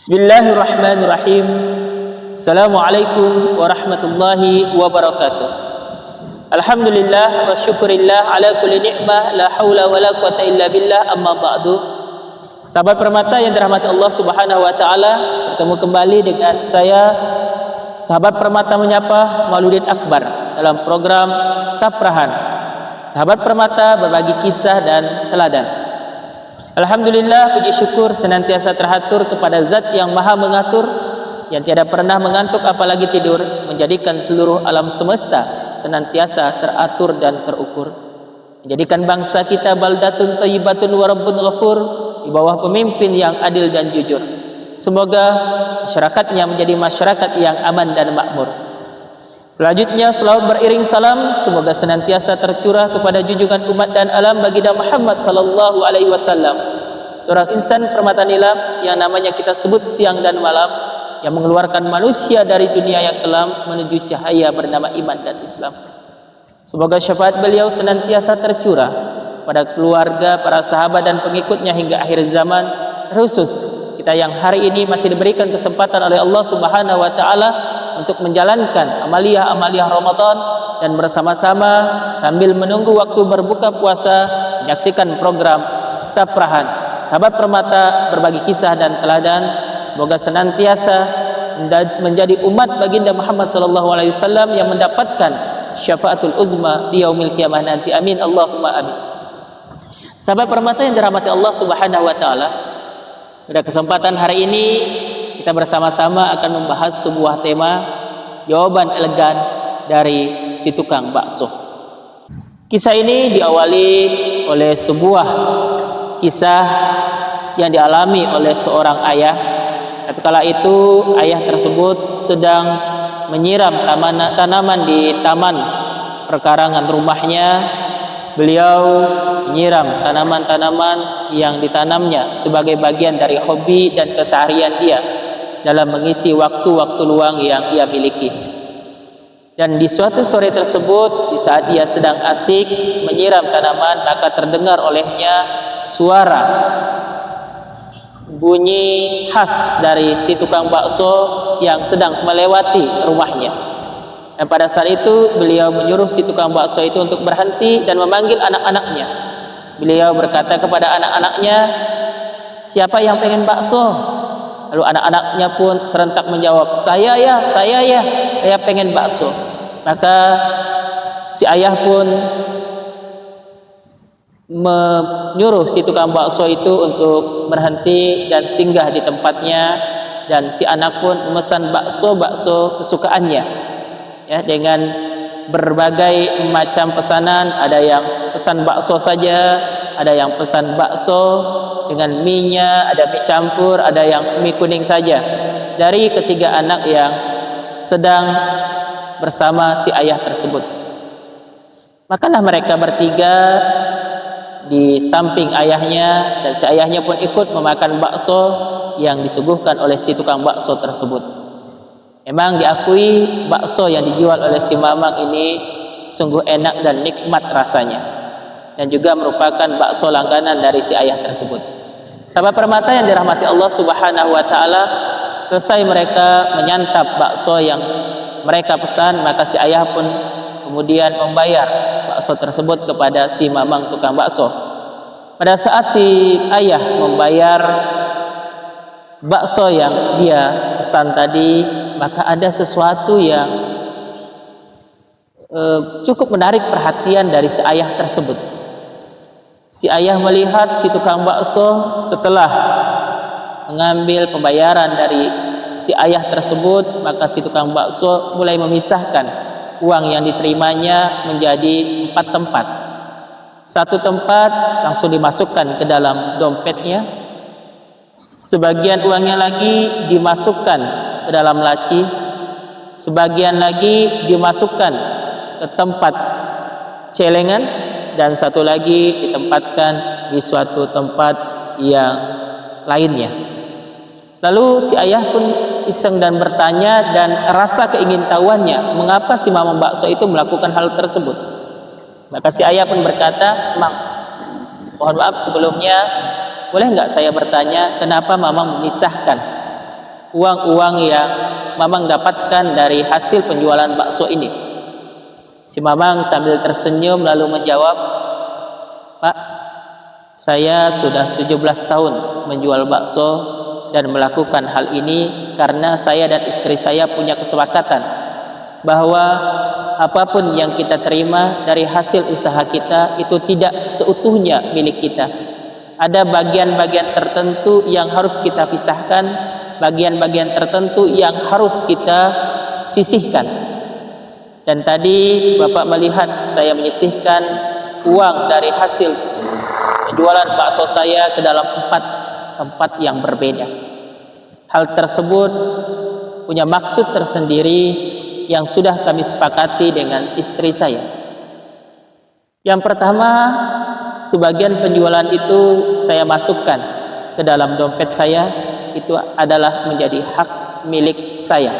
Bismillahirrahmanirrahim. Assalamualaikum warahmatullahi wabarakatuh. Alhamdulillah wa syukurillah ala kulli ni'mah, la haula wa la quwata illa billah, amma ba'du. Sahabat permata yang dirahmati Allah Subhanahu wa taala, bertemu kembali dengan saya sahabat permata menyapa Mauludin Akbar dalam program Saprahan. Sahabat permata berbagi kisah dan teladan. Alhamdulillah, puji syukur senantiasa terhatur kepada Zat yang Maha Mengatur, yang tiada pernah mengantuk apalagi tidur, menjadikan seluruh alam semesta senantiasa teratur dan terukur, menjadikan bangsa kita baldatun thayyibatun wa rabbun ghafur, di bawah pemimpin yang adil dan jujur. Semoga masyarakatnya menjadi masyarakat yang aman dan makmur. Selanjutnya selawat beriring salam semoga senantiasa tercurah kepada junjungan umat dan alam baginda Muhammad sallallahu alaihi wasallam, seorang insan permata nilam yang namanya kita sebut siang dan malam, yang mengeluarkan manusia dari dunia yang kelam menuju cahaya bernama iman dan Islam. Semoga syafaat beliau senantiasa tercurah pada keluarga, para sahabat dan pengikutnya hingga akhir zaman, terkhusus kita yang hari ini masih diberikan kesempatan oleh Allah Subhanahu wa taala untuk menjalankan amaliyah Ramadan dan bersama-sama sambil menunggu waktu berbuka puasa menyaksikan program Saprahan, sahabat permata berbagi kisah dan teladan. Semoga senantiasa menjadi umat baginda Muhammad sallallahu alaihi wasallam yang mendapatkan syafaatul uzma di yaumil qiyamah nanti. Amin Allahumma amin. Sahabat permata yang dirahmati Allah Subhanahu wa taala, pada kesempatan hari ini kita bersama-sama akan membahas sebuah tema, jawaban elegan dari si tukang bakso. Kisah ini diawali oleh sebuah kisah yang dialami oleh seorang ayah. Ketika itu ayah tersebut sedang menyiram tanaman di taman perkarangan rumahnya. Beliau menyiram tanaman-tanaman yang ditanamnya sebagai bagian dari hobi dan keseharian dia dalam mengisi waktu-waktu luang yang ia miliki. Dan di suatu sore tersebut, di saat ia sedang asik menyiram tanaman, maka terdengar olehnya suara bunyi khas dari si tukang bakso yang sedang melewati rumahnya. Dan pada saat itu beliau menyuruh si tukang bakso itu untuk berhenti dan memanggil anak-anaknya. Beliau berkata kepada anak-anaknya, "Siapa yang pengen bakso?" Lalu anak-anaknya pun serentak menjawab, saya ya, saya pengen bakso." Maka si ayah pun menyuruh si tukang bakso itu untuk berhenti dan singgah di tempatnya, dan si anak pun memesan bakso kesukaannya, ya, dengan berbagai macam pesanan. Ada yang pesan bakso saja, ada yang pesan bakso dengan mie-nya, ada mie campur, ada yang mie kuning saja, dari ketiga anak yang sedang bersama si ayah tersebut. Makalah mereka bertiga di samping ayahnya, dan si ayahnya pun ikut memakan bakso yang disuguhkan oleh si tukang bakso tersebut. Memang diakui bakso yang dijual oleh si mamang ini sungguh enak dan nikmat rasanya, dan juga merupakan bakso langganan dari si ayah tersebut. Sahabat permata yang dirahmati Allah Subhanahu wa taala, selesai mereka menyantap bakso yang mereka pesan, maka si ayah pun kemudian membayar bakso tersebut kepada si mamang tukang bakso. Pada saat si ayah membayar bakso yang dia pesan tadi, maka ada sesuatu yang cukup menarik perhatian dari si ayah tersebut. Si ayah melihat si tukang bakso setelah mengambil pembayaran dari si ayah tersebut, maka si tukang bakso mulai memisahkan uang yang diterimanya menjadi 4 tempat. Satu tempat langsung dimasukkan ke dalam dompetnya, sebagian uangnya lagi dimasukkan ke dalam laci, sebagian lagi dimasukkan ke tempat celengan, dan satu lagi ditempatkan di suatu tempat yang lainnya. Lalu si ayah pun iseng dan bertanya, dan rasa keingintahuannya mengapa si mamang bakso itu melakukan hal tersebut. Maka si ayah pun berkata, "Mang, mohon maaf sebelumnya, boleh nggak saya bertanya kenapa mamang memisahkan uang-uang yang Mamang dapatkan dari hasil penjualan bakso ini. Si Mamang sambil tersenyum lalu menjawab, "Pak, saya sudah 17 tahun menjual bakso dan melakukan hal ini karena saya dan istri saya punya kesepakatan bahwa apapun yang kita terima dari hasil usaha kita itu tidak seutuhnya milik kita. Ada bagian-bagian tertentu yang harus kita pisahkan, bagian-bagian tertentu yang harus kita sisihkan. Dan tadi Bapak melihat saya menyisihkan uang dari hasil penjualan bakso saya ke dalam 4 tempat yang berbeda. Hal tersebut punya maksud tersendiri yang sudah kami sepakati dengan istri saya. Yang pertama, sebagian penjualan itu saya masukkan ke dalam dompet saya, itu adalah menjadi hak milik saya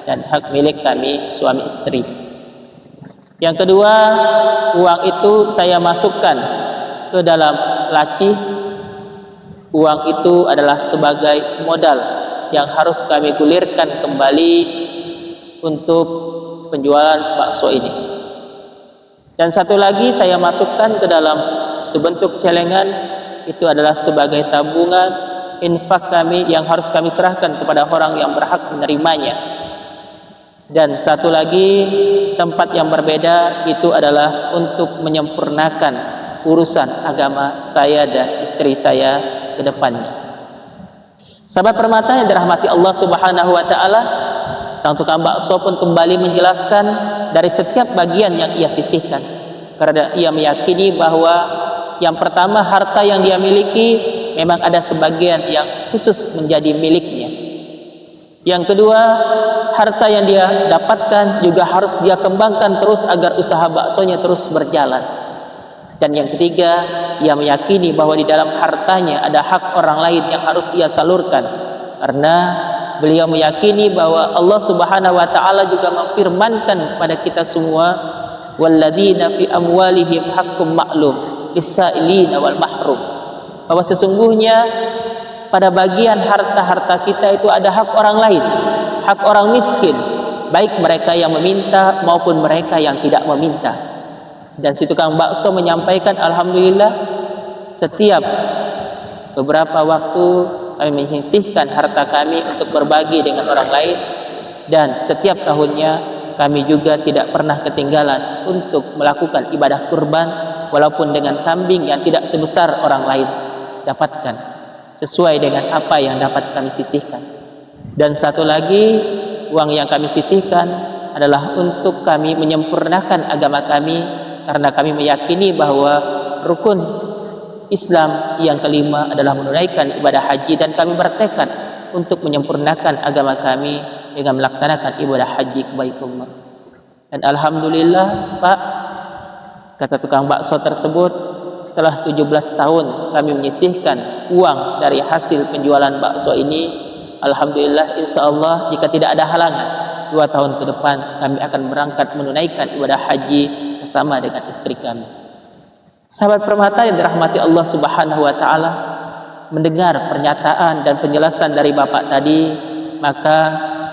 dan hak milik kami suami istri. Yang kedua, uang itu saya masukkan ke dalam laci. Uang itu adalah sebagai modal yang harus kami gulirkan kembali untuk penjualan bakso ini. Dan satu lagi saya masukkan ke dalam sebentuk celengan, itu adalah sebagai tabungan infak kami yang harus kami serahkan kepada orang yang berhak menerimanya. Dan satu lagi tempat yang berbeda itu adalah untuk menyempurnakan urusan agama saya dan istri saya ke depannya. Sahabat permata yang dirahmati Allah Subhanahu wa taala, sang tukang bakso pun kembali menjelaskan dari setiap bagian yang ia sisihkan, karena ia meyakini bahwa yang pertama, harta yang dia miliki memang ada sebagian yang khusus menjadi miliknya. Yang kedua, harta yang dia dapatkan juga harus dia kembangkan terus agar usaha baksonya terus berjalan. Dan yang ketiga, ia meyakini bahwa di dalam hartanya ada hak orang lain yang harus ia salurkan, karena beliau meyakini bahwa Allah Subhanahu wa taala juga memfirmankan kepada kita semua, walladzina fi amwalihim haqqum ma'lum lis-sa'ilina wal mahrum, bahwa sesungguhnya pada bagian harta-harta kita itu ada hak orang lain, hak orang miskin, baik mereka yang meminta maupun mereka yang tidak meminta. Dan si tukang bakso menyampaikan, alhamdulillah, setiap beberapa waktu kami menyisihkan harta kami untuk berbagi dengan orang lain, dan setiap tahunnya kami juga tidak pernah ketinggalan untuk melakukan ibadah kurban, walaupun dengan kambing yang tidak sebesar orang lain dapatkan, sesuai dengan apa yang dapat kami sisihkan. Dan satu lagi, uang yang kami sisihkan adalah untuk kami menyempurnakan agama kami, karena kami meyakini bahwa rukun Islam yang kelima adalah menunaikan ibadah haji, dan kami bertekad untuk menyempurnakan agama kami dengan melaksanakan ibadah haji ke Baitullah. Dan alhamdulillah, Pak, kata tukang bakso tersebut, setelah 17 tahun kami menyisihkan uang dari hasil penjualan bakso ini, alhamdulillah, insya Allah jika tidak ada halangan, 2 tahun ke depan kami akan berangkat menunaikan ibadah haji bersama dengan istri kami. Sahabat permata yang dirahmati Allah Subhanahu wa taala, mendengar pernyataan dan penjelasan dari Bapak tadi, maka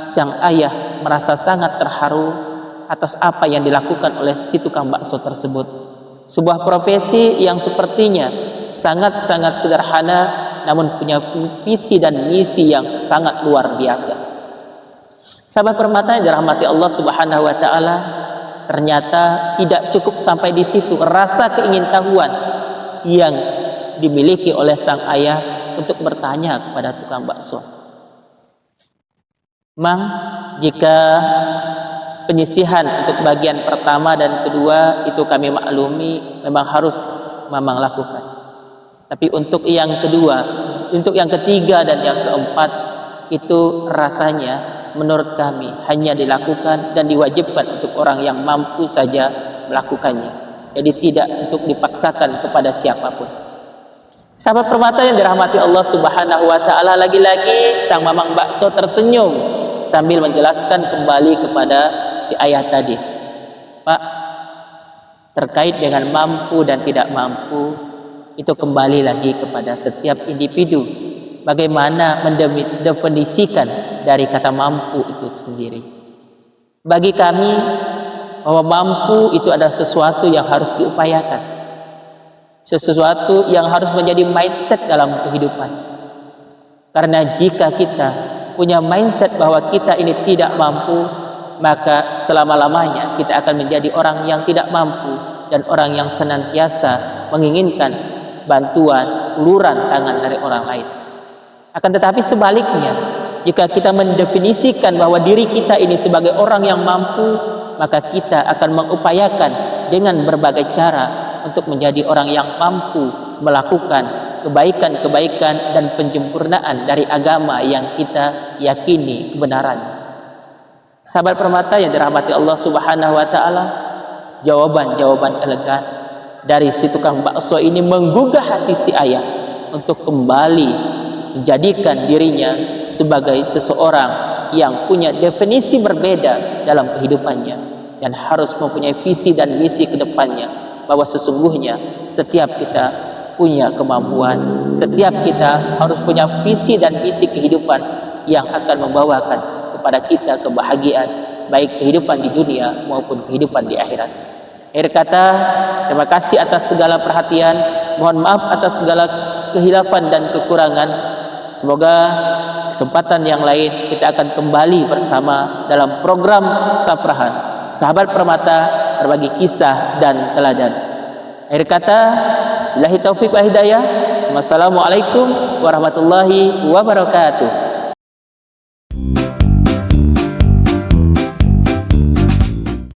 sang ayah merasa sangat terharu atas apa yang dilakukan oleh si tukang bakso tersebut. Sebuah profesi yang sepertinya sangat-sangat sederhana, namun punya visi dan misi yang sangat luar biasa. Sahabat permata yang dirahmati Allah Subhanahu wa taala, ternyata tidak cukup sampai di situ rasa keingintahuan yang dimiliki oleh sang ayah untuk bertanya kepada tukang bakso. Mang, jika penyisihan untuk bagian pertama dan kedua itu kami maklumi memang harus Mamang lakukan. Tapi untuk yang kedua, untuk yang ketiga dan yang keempat, itu rasanya menurut kami hanya dilakukan dan diwajibkan untuk orang yang mampu saja melakukannya. Jadi tidak untuk dipaksakan kepada siapapun. Sahabat permata yang dirahmati Allah Subhanahu wa taala, lagi-lagi sang Mamang bakso tersenyum sambil menjelaskan kembali kepada si ayah tadi. Pak, terkait dengan mampu dan tidak mampu, itu kembali lagi kepada setiap individu, bagaimana mendefinisikan dari kata mampu itu sendiri. Bagi kami, bahwa mampu itu adalah sesuatu yang harus diupayakan, sesuatu yang harus menjadi mindset dalam kehidupan. Karena jika kita punya mindset bahwa kita ini tidak mampu, maka selama-lamanya kita akan menjadi orang yang tidak mampu dan orang yang senantiasa menginginkan bantuan, uluran tangan dari orang lain. Akan tetapi sebaliknya, jika kita mendefinisikan bahwa diri kita ini sebagai orang yang mampu, maka kita akan mengupayakan dengan berbagai cara untuk menjadi orang yang mampu melakukan kebaikan-kebaikan dan penyempurnaan dari agama yang kita yakini kebenarannya. Sahabat permata yang dirahmati Allah Subhanahu wa taala, jawaban-jawaban elegan dari si tukang bakso ini menggugah hati si ayah untuk kembali menjadikan dirinya sebagai seseorang yang punya definisi berbeda dalam kehidupannya dan harus mempunyai visi dan misi ke depannya, bahwa sesungguhnya setiap kita punya kemampuan, setiap kita harus punya visi dan misi kehidupan yang akan membawakan kepada kita kebahagiaan, baik kehidupan di dunia maupun kehidupan di akhirat. Akhir kata, terima kasih atas segala perhatian, mohon maaf atas segala kehilafan dan kekurangan. Semoga kesempatan yang lain kita akan kembali bersama dalam program Saprahan, sahabat permata berbagi kisah dan teladan. Akhir kata, billahi taufiq wal hidayah. Wassalamualaikum warahmatullahi wabarakatuh.